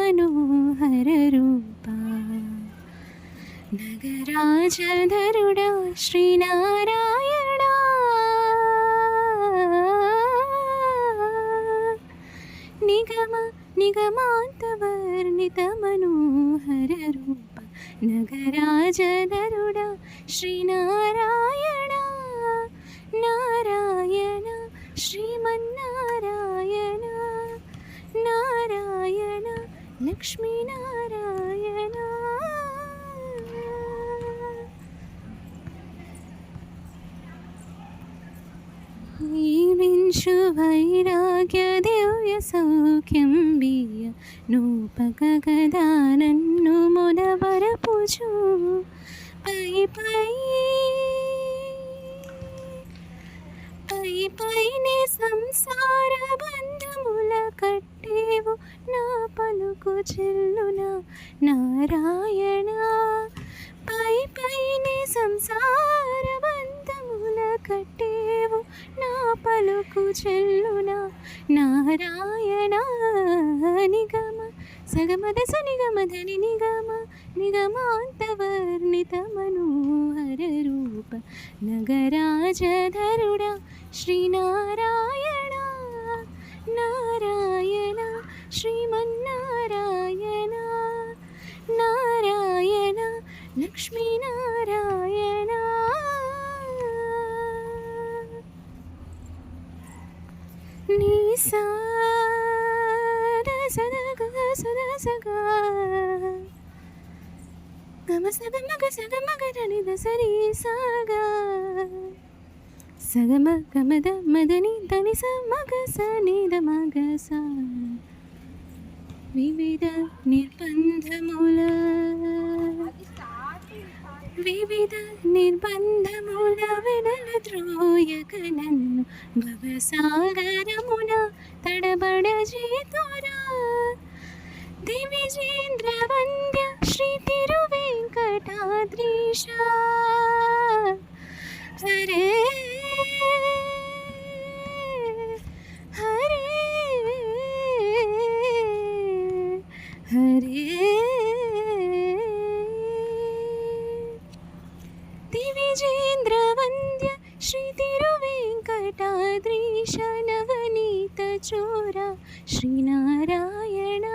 मनोहर रूपा नगराजधरुडा श्रीनारायणा निगम निगमान्तवर्णित मनोहर रूप नगराजधरुडा श्रीनारायणा नारायण श्रीमन्नारायण नारायण लक्ष्मीनारायण ीविंशु वैराग्य दिव्य सौख्यं बीय नूपकगदानन्नु मुदवरपुजु पै पै पै पैने संसार बन्धमुल कट्टेवु ना पलुकु చెల్లునా नारायण पै पैने संसार बन्धमुल कट्टेवु ना पलुकु చెల్లునా नारायण निगम सगमद सनिगमधनि निगम निगमान्तवर्णित मनोहर रूप नगराजधरुडा श्रीनारायण नारायण श्रीमन्नारायण नारायण लक्ष्मीनारायण निसा सदा सदा सगा गम सगमग सगमगनि दसरी सागा सगम गमद मदनि तनि समग सनिद मग सा विविध निर्बन्धमूल विविध निर्बन्धमूल विडल द्रोयक नन्नु भवसागरमुन तडबड जीतुरा दिविजेन्द्र वन्द्य श्री तिरुवेङ्कटाद्रीश हरे हरे हरे दिविजेन्द्र वन्द्य श्री तिरुवेङ्कटाद्रीश नवनीत चोरा श्रीनारायण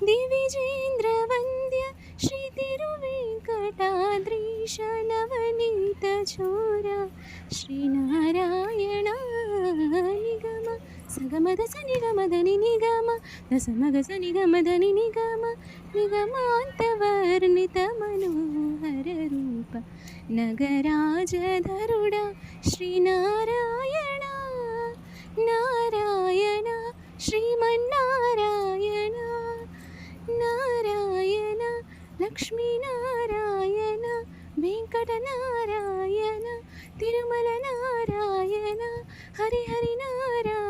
दिविजेन्द्र वन्द्य श्री तिरुवेङ्कटाद्रीश नवनीत चोरा श्रीनारायण निगम सगमद सनिगमधनि निगम दसमग सनिगमधनि निगम निगमान्तवर्णित मनोहर रूप नगराजधरुडा श्रीनारायण नारायण श्रीमन्नारायण नारायण लक्ष्मीनारायण वेङ्कटनारायण तिरुमल नारायण हरि हरि नारायण